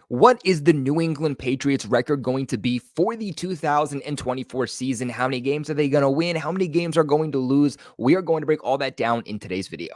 What is the New England Patriots record going to be for the 2024 season? How many games are they going to win? How many games are going to lose? We are going to break all that down in today's video.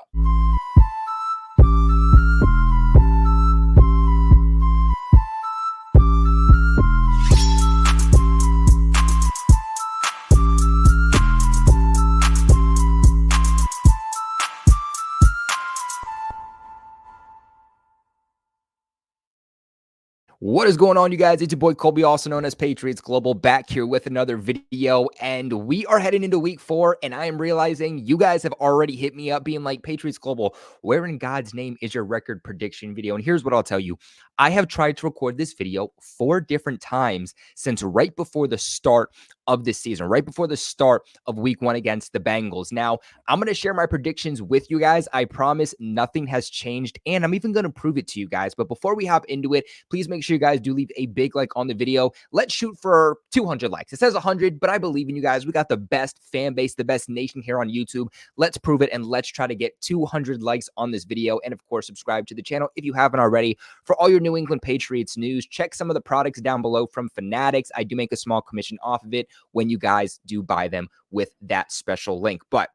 What is going on, you guys? It's your boy Colby, also known as Patriots Global, back here with another video. And we are heading into week 4, and I am realizing you guys have already hit me up being like, Patriots Global, where in God's name is your record prediction video? And here's what I'll tell you. I have tried to record this video 4 different times since right before the start of this season, right before the start of week 1 against the Bengals. Now, I'm going to share my predictions with you guys. I promise nothing has changed, and I'm even going to prove it to you guys. But before we hop into it, please make sure you guys do leave a big like on the video. Let's shoot for 200 likes. It says 100, but I believe in you guys. We got the best fan base, the best nation here on YouTube. Let's prove it, and let's try to get 200 likes on this video. And of course, subscribe to the channel if you haven't already. For all your New England Patriots news, check some of the products down below from Fanatics. I do make a small commission off of it when you guys do buy them with that special link. But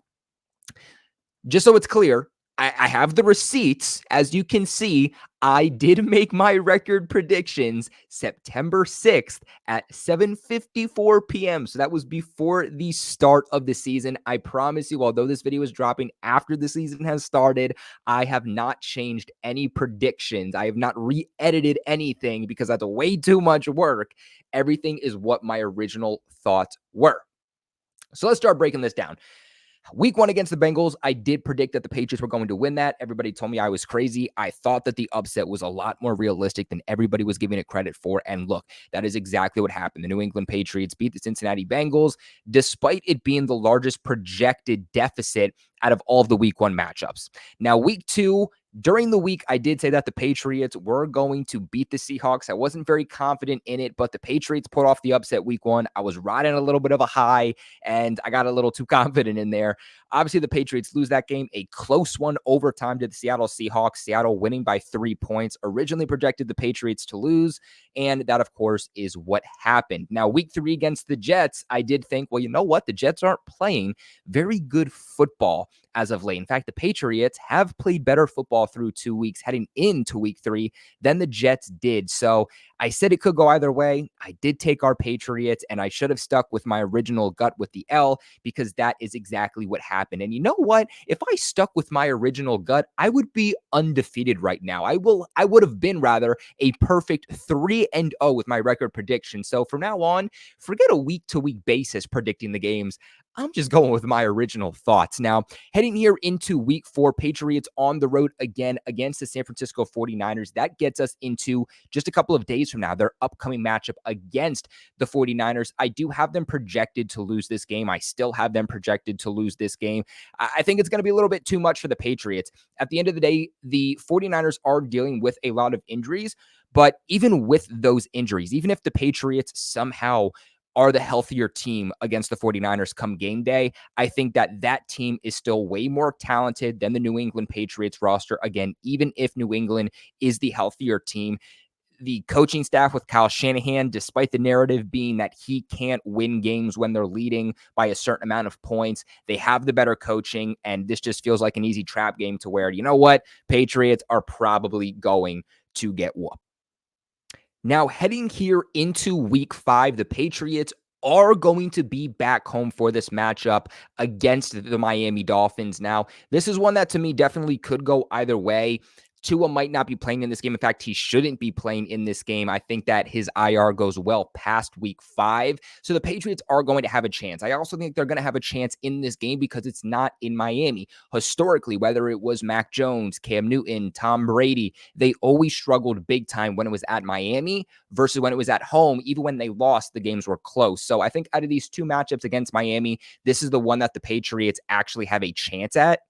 just so it's clear, I have the receipts. As you can see, I did make my record predictions September 6th at 7:54 p.m. So that was before the start of the season. I promise you, although this video is dropping after the season has started, I have not changed any predictions. I have not re-edited anything because that's way too much work. Everything is what my original thoughts were. So let's start breaking this down. Week 1 against the Bengals, I did predict that the Patriots were going to win that. Everybody told me I was crazy. I thought that the upset was a lot more realistic than everybody was giving it credit for. And look, that is exactly what happened. The New England Patriots beat the Cincinnati Bengals, despite it being the largest projected deficit out of all of the week 1 matchups. Now, week 2, during the week, I did say that the Patriots were going to beat the Seahawks. I wasn't very confident in it, but the Patriots put off the upset week 1. I was riding a little bit of a high, and I got a little too confident in there. Obviously, the Patriots lose that game, a close one, overtime to the Seattle Seahawks. Seattle winning by 3 points. Originally projected the Patriots to lose, and that, of course, is what happened. Now, week 3 against the Jets, I did think, well, you know what? The Jets aren't playing very good football as of late. In fact, the Patriots have played better football through 2 weeks heading into week 3 than the Jets did. So I said it could go either way. I did take our Patriots, and I should have stuck with my original gut with the L, because that is exactly what happened. And you know what? If I stuck with my original gut, I would be undefeated right now. I would have been rather a perfect 3-0 with my record prediction. So from now on, forget a week-to-week basis predicting the games. I'm just going with my original thoughts. Now, heading here into week 4, Patriots on the road again against the San Francisco 49ers. That gets us into just a couple of days from now, their upcoming matchup against the 49ers. I do have them projected to lose this game. I still have them projected to lose this game. I think it's going to be a little bit too much for the Patriots. At the end of the day, the 49ers are dealing with a lot of injuries, but even with those injuries, even if the Patriots somehow are the healthier team against the 49ers come game day, I think that that team is still way more talented than the New England Patriots roster. Again, even if New England is the healthier team, the coaching staff with Kyle Shanahan, despite the narrative being that he can't win games when they're leading by a certain amount of points, they have the better coaching, and this just feels like an easy trap game to where, you know what, Patriots are probably going to get whooped. Now, heading here into week 5, the Patriots are going to be back home for this matchup against the Miami Dolphins. Now, this is one that to me definitely could go either way. Tua might not be playing in this game. In fact, he shouldn't be playing in this game. I think that his IR goes well past week 5. So the Patriots are going to have a chance. I also think they're going to have a chance in this game because it's not in Miami. Historically, whether it was Mac Jones, Cam Newton, Tom Brady, they always struggled big time when it was at Miami versus when it was at home. Even when they lost, the games were close. So I think out of these 2 matchups against Miami, this is the one that the Patriots actually have a chance at.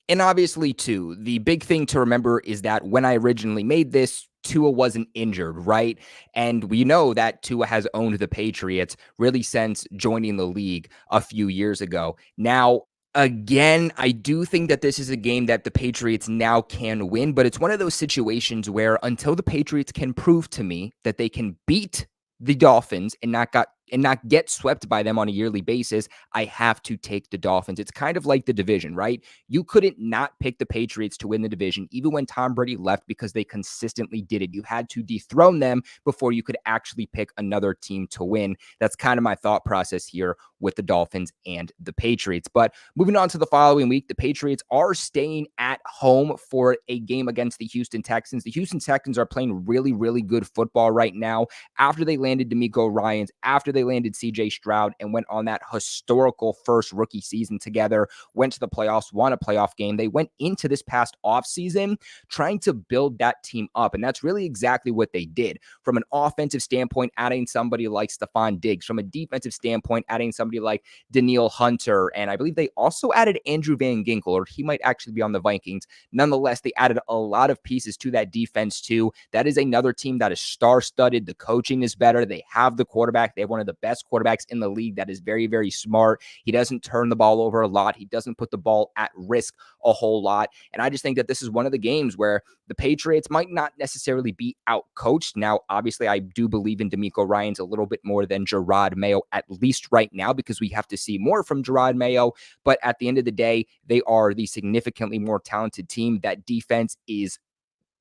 And obviously, too, the big thing to remember is that when I originally made this, Tua wasn't injured, right? And we know that Tua has owned the Patriots really since joining the league a few years ago. Now, Again, I do think that this is a game that the Patriots now can win, but it's one of those situations where until the Patriots can prove to me that they can beat the Dolphins and not get swept by them on a yearly basis, I have to take the Dolphins. It's kind of like the division, right? You couldn't not pick the Patriots to win the division, even when Tom Brady left, because they consistently did it. You had to dethrone them before you could actually pick another team to win. That's kind of my thought process here with the Dolphins and the Patriots. But moving on to the following week, the Patriots are staying at home for a game against the Houston Texans. The Houston Texans are playing really, really good football right now. After they landed D'Amico Ryans, after they landed CJ Stroud and went on that historical first rookie season together, went to the playoffs, won a playoff game. They went into this past offseason trying to build that team up. And that's really exactly what they did. From an offensive standpoint, adding somebody like Stephon Diggs. From a defensive standpoint, adding somebody like Danielle Hunter. And I believe they also added Andrew Van Ginkel, or he might actually be on the Vikings. Nonetheless, they added a lot of pieces to that defense too. That is another team that is star-studded. The coaching is better. They have the quarterback. They have one of the best quarterbacks in the league that is very, very smart. He doesn't turn the ball over a lot. He doesn't put the ball at risk a whole lot. And I just think that this is one of the games where the Patriots might not necessarily be out-coached. Now, obviously, I do believe in D'Amico Ryans a little bit more than Gerard Mayo, at least right now, because we have to see more from Gerard Mayo. But at the end of the day, they are the significantly more talented team. That defense is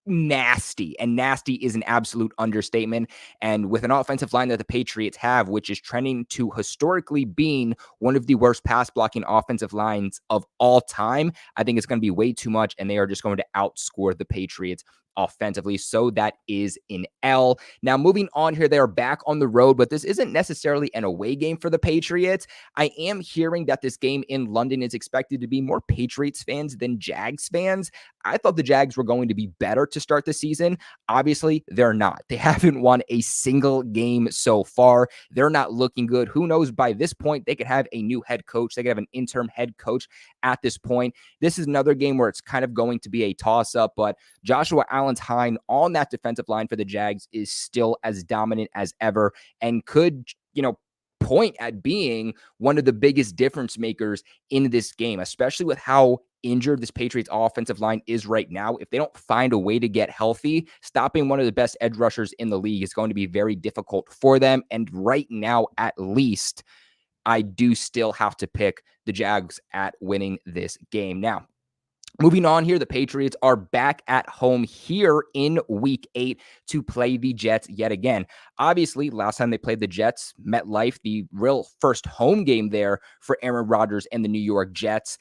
nasty, and nasty is an absolute understatement. And with an offensive line that the Patriots have, which is trending to historically being one of the worst pass blocking offensive lines of all time, I think it's going to be way too much, and they are just going to outscore the Patriots offensively. So that is an L. Now, moving on here, they are back on the road, but this isn't necessarily an away game for the Patriots. I am hearing that this game in London is expected to be more Patriots fans than Jags fans. I thought the Jags were going to be better to start the season. Obviously, they're not. They haven't won a single game so far. They're not looking good. Who knows, by this point, they could have a new head coach. They could have an interim head coach at this point. This is another game where it's kind of going to be a toss-up, but Joshua Allen-Tyne on that defensive line for the Jags is still as dominant as ever and could, point at being one of the biggest difference makers in this game, especially with how injured this Patriots offensive line is right now. If they don't find a way to get healthy, stopping one of the best edge rushers in the league is going to be very difficult for them. And right now, at least, I do still have to pick the Jags at winning this game. Now, moving on here, the Patriots are back at home here in week 8 to play the Jets yet again. Obviously, last time they played the Jets, MetLife, the real first home game there for Aaron Rodgers and the New York Jets,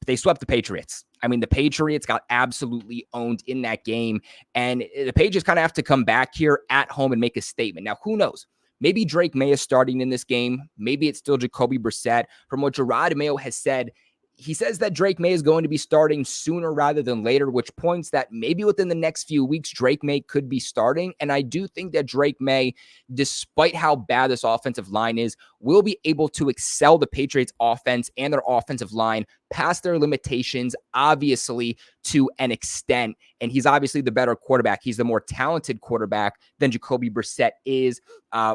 they swept the Patriots. I mean, the Patriots got absolutely owned in that game, and the Patriots kind of have to come back here at home and make a statement. Now, who knows? Maybe Drake May is starting in this game. Maybe it's still Jacoby Brissett. From what Gerard Mayo has said, he says that Drake May is going to be starting sooner rather than later, which points that maybe within the next few weeks, Drake May could be starting. And I do think that Drake May, despite how bad this offensive line is, will be able to excel the Patriots offense and their offensive line past their limitations, obviously, to an extent. And he's obviously the better quarterback. He's the more talented quarterback than Jacoby Brissett is.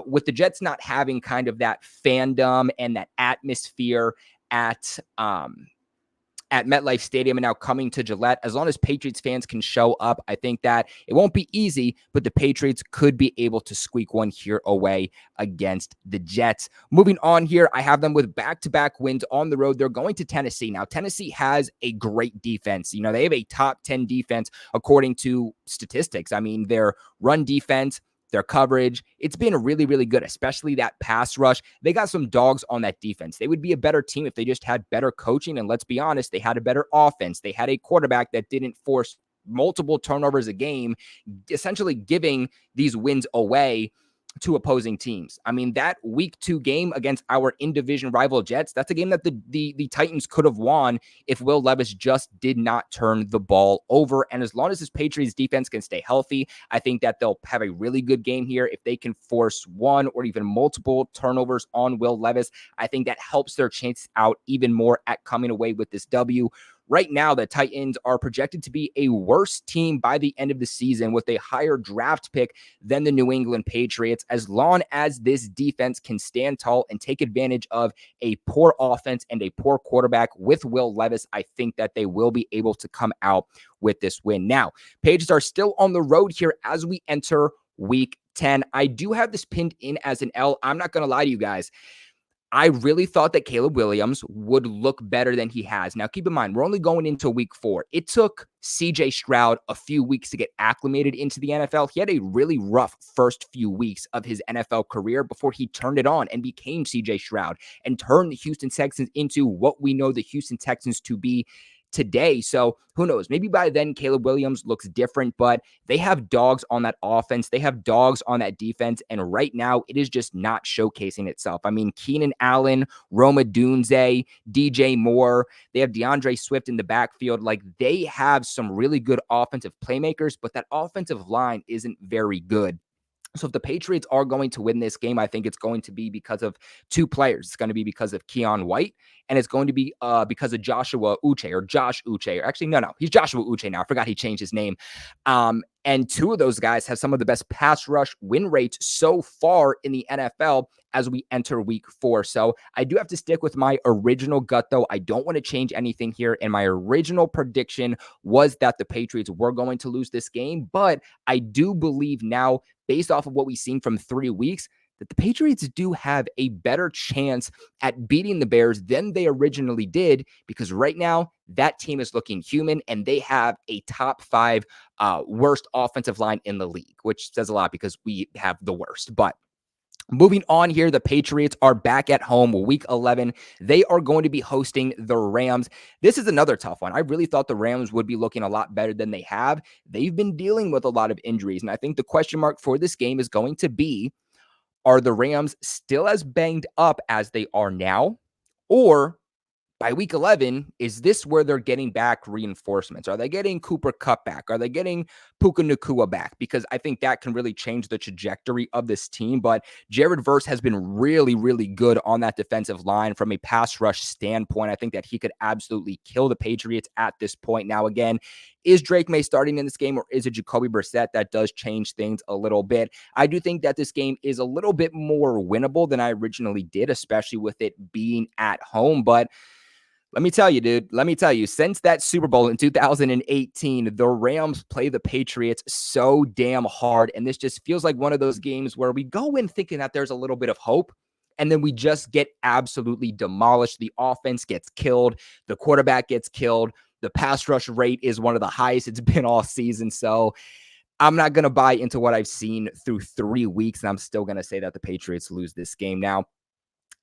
With the Jets not having kind of that fandom and that atmosphere at MetLife Stadium and now coming to Gillette, as long as Patriots fans can show up, I think that it won't be easy, but the Patriots could be able to squeak one here away against the Jets. Moving on here, I have them with back-to-back wins on the road. They're going to Tennessee. Now, Tennessee has a great defense. They have a top 10 defense according to statistics. I mean, their run defense, their coverage, it's been really, really good, especially that pass rush. They got some dogs on that defense. They would be a better team if they just had better coaching. And let's be honest, they had a better offense. They had a quarterback that didn't force multiple turnovers a game, essentially giving these wins away to opposing teams. I mean, that week 2 game against our in-division rival Jets, that's a game that the Titans could have won if Will Levis just did not turn the ball over. And as long as this Patriots defense can stay healthy, I think that they'll have a really good game here. If they can force one or even multiple turnovers on Will Levis, I think that helps their chance out even more at coming away with this W. right now the Titans are projected to be a worse team by the end of the season with a higher draft pick than the New England Patriots. As long as this defense can stand tall and take advantage of a poor offense and a poor quarterback with Will Levis, I think that they will be able to come out with this win. Now, Patriots are still on the road here as we enter week 10. I do have this pinned in as an L. I'm not going to lie to you guys. I really thought that Caleb Williams would look better than he has. Now, keep in mind, we're only going into week 4. It took CJ Stroud a few weeks to get acclimated into the NFL. He had a really rough first few weeks of his NFL career before he turned it on and became CJ Stroud and turned the Houston Texans into what we know the Houston Texans to be today. So who knows? Maybe by then Caleb Williams looks different, but they have dogs on that offense. They have dogs on that defense. And right now it is just not showcasing itself. I mean, Keenan Allen, Roma Dunze, DJ Moore, they have DeAndre Swift in the backfield. Like, they have some really good offensive playmakers, but that offensive line isn't very good. So if the Patriots are going to win this game, I think it's going to be because of two players. It's going to be because of Keon White, and it's going to be because of Joshua Uche or Josh Uche. Or actually, no, he's Joshua Uche now. I forgot he changed his name. And two of those guys have some of the best pass rush win rates so far in the NFL as we enter week 4. So I do have to stick with my original gut, though. I don't want to change anything here. And my original prediction was that the Patriots were going to lose this game. But I do believe now, based off of what we've seen from 3 weeks, that the Patriots do have a better chance at beating the Bears than they originally did, because right now that team is looking human and they have a top 5 worst offensive line in the league, which says a lot because we have the worst. But moving on here, the Patriots are back at home week 11. They are going to be hosting the Rams. This is another tough one. I really thought the Rams would be looking a lot better than they have. They've been dealing with a lot of injuries, and I think the question mark for this game is going to be, are the Rams still as banged up as they are now? Or by week 11, is this where they're getting back reinforcements? Are they getting Cooper Kupp back? Are they getting Puka Nacua back? Because I think that can really change the trajectory of this team. But Jared Verse has been really, really good on that defensive line from a pass rush standpoint. I think that he could absolutely kill the Patriots at this point. Now, again, is Drake May starting in this game, or is it Jacoby Brissett? That does change things a little bit. I do think that this game is a little bit more winnable than I originally did, especially with it being at home. But let me tell you, dude, since that Super Bowl in 2018, the Rams play the Patriots so damn hard. And this just feels like one of those games where we go in thinking that there's a little bit of hope, and then we just get absolutely demolished. The offense gets killed. The quarterback gets killed. The pass rush rate is one of the highest it's been all season. So I'm not going to buy into what I've seen through 3 weeks, and I'm still going to say that the Patriots lose this game. Now,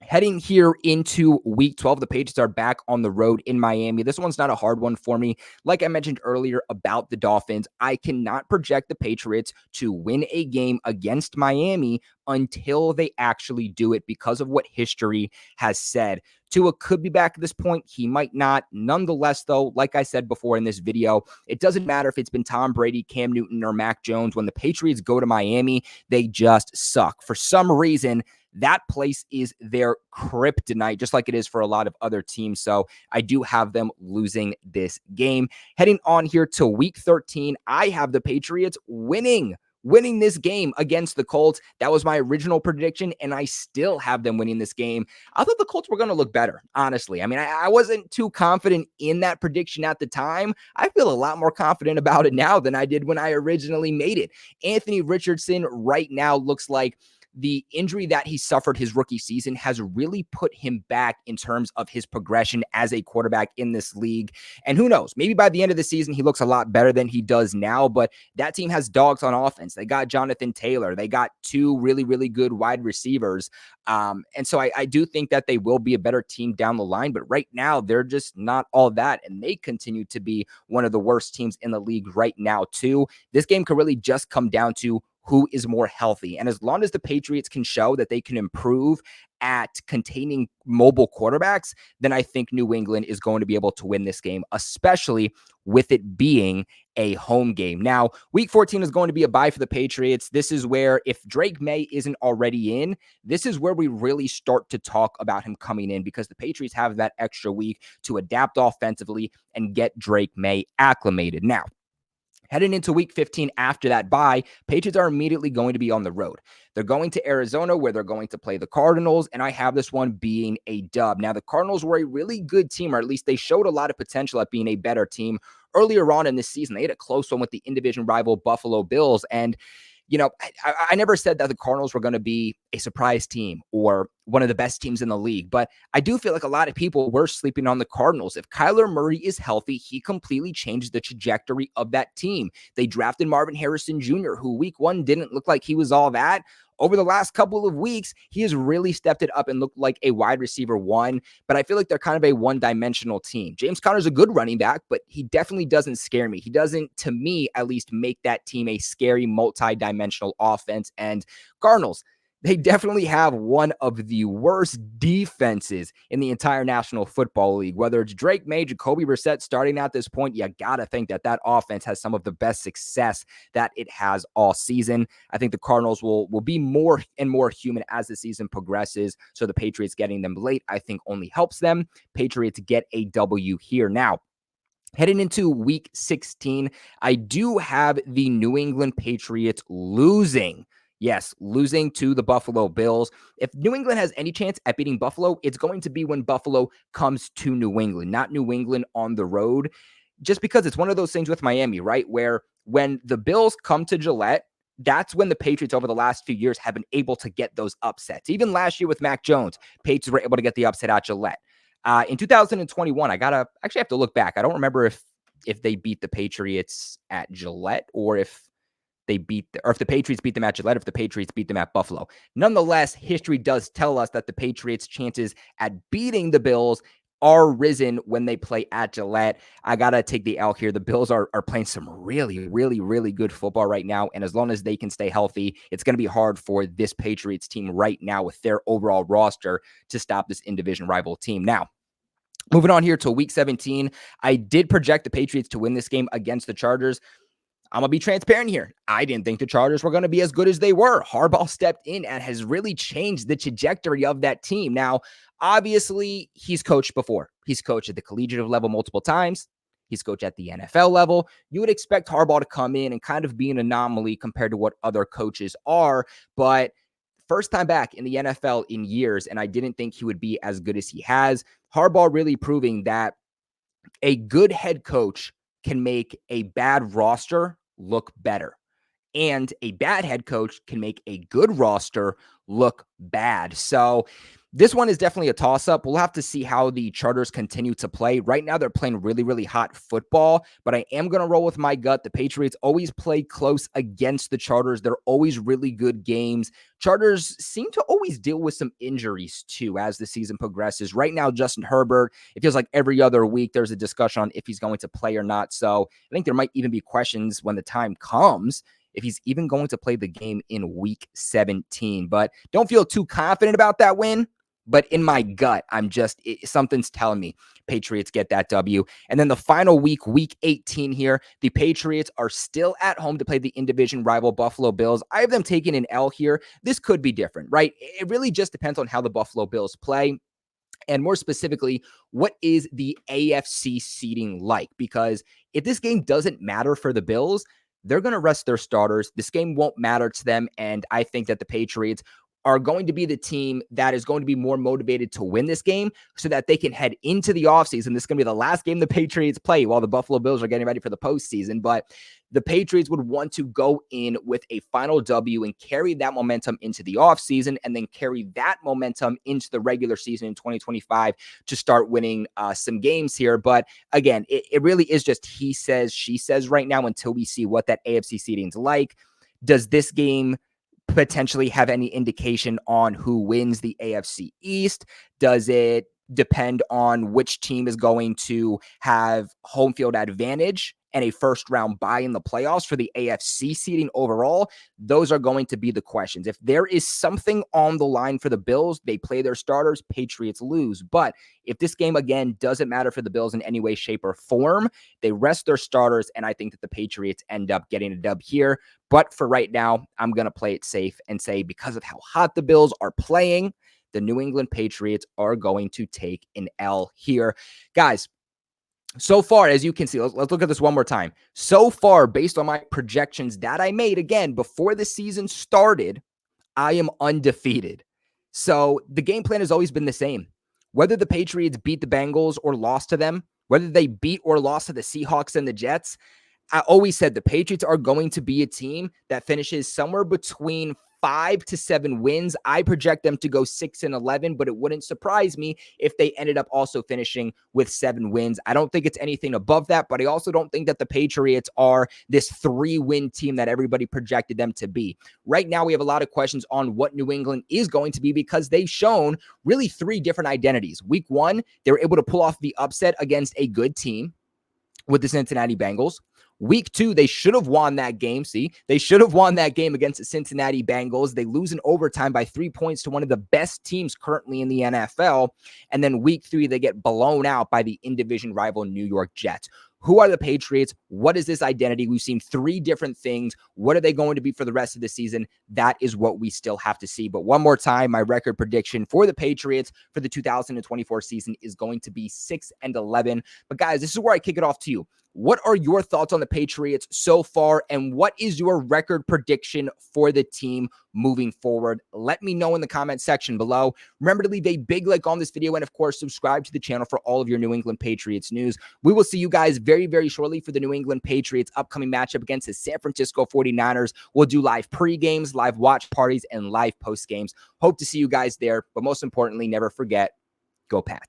heading here into week 12, the Patriots are back on the road in Miami. This one's not a hard one for me. Like I mentioned earlier about the Dolphins, I cannot project the Patriots to win a game against Miami until they actually do it because of what history has said. Tua could be back at this point. He might not. Nonetheless, though, like I said before in this video, it doesn't matter if it's been Tom Brady, Cam Newton, or Mac Jones. When the Patriots go to Miami, they just suck. For some reason, that place is their kryptonite, just like it is for a lot of other teams. So I do have them losing this game. Heading on here to week 13, I have the Patriots winning this game against the Colts. That was my original prediction, and I still have them winning this game. I thought the Colts were going to look better, honestly. I mean, I wasn't too confident in that prediction at the time. I feel a lot more confident about it now than I did when I originally made it. Anthony Richardson right now looks like the injury that he suffered his rookie season has really put him back in terms of his progression as a quarterback in this league. And who knows, maybe by the end of the season, he looks a lot better than he does now, but that team has dogs on offense. They got Jonathan Taylor. They got 2 really, really good wide receivers. And so I do think that they will be a better team down the line, but right now they're just not all that. And they continue to be one of the worst teams in the league right now too. This game could really just come down to who is more healthy. And as long as the Patriots can show that they can improve at containing mobile quarterbacks, then I think New England is going to be able to win this game, especially with it being a home game. Now, week 14 is going to be a bye for the Patriots. This is where, if Drake May isn't already in, this is where we really start to talk about him coming in, because the Patriots have that extra week to adapt offensively and get Drake May acclimated. Now, heading into week 15 after that bye, Patriots are immediately going to be on the road. They're going to Arizona, where they're going to play the Cardinals, and I have this one being a dub. Now, the Cardinals were a really good team, or at least they showed a lot of potential at being a better team earlier on in this season. They had a close one with the in-division rival Buffalo Bills, and I never said that the Cardinals were going to be a surprise team or one of the best teams in the league, but I do feel like a lot of people were sleeping on the Cardinals. If Kyler Murray is healthy, he completely changed the trajectory of that team. They drafted Marvin Harrison Jr., who week 1 didn't look like he was all that. Over the last couple of weeks, he has really stepped it up and looked like a wide receiver 1, but I feel like they're kind of a one-dimensional team. James Conner's a good running back, but he definitely doesn't scare me. He doesn't, to me, at least make that team a scary multi-dimensional offense. And Cardinals, they definitely have one of the worst defenses in the entire National Football League. Whether it's Drake May, Jacoby Brissett starting at this point, you got to think that that offense has some of the best success that it has all season. I think the Cardinals will be more and more human as the season progresses. So the Patriots getting them late, I think, only helps them. Patriots get a W here. Now, heading into week 16, I do have the New England Patriots losing. Yes, losing to the Buffalo Bills. If New England has any chance at beating Buffalo, it's going to be when Buffalo comes to New England, not New England on the road. Just because it's one of those things with Miami, right? Where when the Bills come to Gillette, that's when the Patriots over the last few years have been able to get those upsets. Even last year with Mac Jones, Patriots were able to get the upset at Gillette. In 2021, I actually have to look back. I don't remember if they beat the Patriots at Gillette, or if if the Patriots beat them at Gillette, if the Patriots beat them at Buffalo. Nonetheless, history does tell us that the Patriots' chances at beating the Bills are risen when they play at Gillette. I got to take the L here. The Bills are playing some really, really, really good football right now. And as long as they can stay healthy, it's going to be hard for this Patriots team right now with their overall roster to stop this in-division rival team. Now, moving on here to week 17, I did project the Patriots to win this game against the Chargers. I'm going to be transparent here. I didn't think the Chargers were going to be as good as they were. Harbaugh stepped in and has really changed the trajectory of that team. Now, obviously, he's coached before. He's coached at the collegiate level multiple times. He's coached at the NFL level. You would expect Harbaugh to come in and kind of be an anomaly compared to what other coaches are, but first time back in the NFL in years, and I didn't think he would be as good as he has. Harbaugh really proving that a good head coach can make a bad roster look better, and a bad head coach can make a good roster look bad. So this one is definitely a toss-up. We'll have to see how the Chargers continue to play. Right now, they're playing really, really hot football, but I am going to roll with my gut. The Patriots always play close against the Chargers. They're always really good games. Chargers seem to always deal with some injuries, too, as the season progresses. Right now, Justin Herbert, it feels like every other week there's a discussion on if he's going to play or not. So I think there might even be questions when the time comes if he's even going to play the game in week 17. But don't feel too confident about that win. But in my gut, something's telling me Patriots get that W. And then the final week, week 18 here, the Patriots are still at home to play the in-division rival Buffalo Bills. I have them taking an L here. This could be different, right? It really just depends on how the Buffalo Bills play. And more specifically, what is the AFC seeding like? Because if this game doesn't matter for the Bills, they're going to rest their starters. This game won't matter to them. And I think that the Patriots are going to be the team that is going to be more motivated to win this game so that they can head into the offseason. This is going to be the last game the Patriots play while the Buffalo Bills are getting ready for the postseason. But the Patriots would want to go in with a final W and carry that momentum into the offseason, and then carry that momentum into the regular season in 2025 to start winning some games here. But again, it really is just he says, she says right now until we see what that AFC seeding is like. Does this game potentially have any indication on who wins the AFC East? Does it depend on which team is going to have home field advantage and a first round bye in the playoffs for the AFC seeding overall? Those are going to be the questions. If there is something on the line for the Bills, they play their starters, Patriots lose. But if this game, again, doesn't matter for the Bills in any way, shape, or form, they rest their starters, and I think that the Patriots end up getting a dub here. But for right now, I'm going to play it safe and say, because of how hot the Bills are playing, the New England Patriots are going to take an L here. Guys, so far, as you can see, let's look at this one more time. So far, based on my projections that I made, again, before the season started, I am undefeated. So the game plan has always been the same. Whether the Patriots beat the Bengals or lost to them, whether they beat or lost to the Seahawks and the Jets, I always said the Patriots are going to be a team that finishes somewhere between 5 to 7 wins. I project them to go 6-11, but it wouldn't surprise me if they ended up also finishing with 7 wins. I don't think it's anything above that, but I also don't think that the Patriots are this 3-win team that everybody projected them to be. Right now, we have a lot of questions on what New England is going to be because they've shown really 3 different identities. Week 1, they were able to pull off the upset against a good team with the Cincinnati Bengals. Week 2, they should have won that game. See, they should have won that game against the Cincinnati Bengals. They lose in overtime by 3 points to one of the best teams currently in the NFL. And then week 3, they get blown out by the in-division rival New York Jets. Who are the Patriots? What is this identity? We've seen 3 different things. What are they going to be for the rest of the season? That is what we still have to see. But one more time, my record prediction for the Patriots for the 2024 season is going to be 6-11. But guys, this is where I kick it off to you. What are your thoughts on the Patriots so far, and what is your record prediction for the team moving forward? Let me know in the comment section below. Remember to leave a big like on this video, and of course, subscribe to the channel for all of your New England Patriots news. We will see you guys very, very shortly for the New England Patriots upcoming matchup against the San Francisco 49ers. We'll do live pre-games, live watch parties, and live post-games. Hope to see you guys there, but most importantly, never forget, go Pats.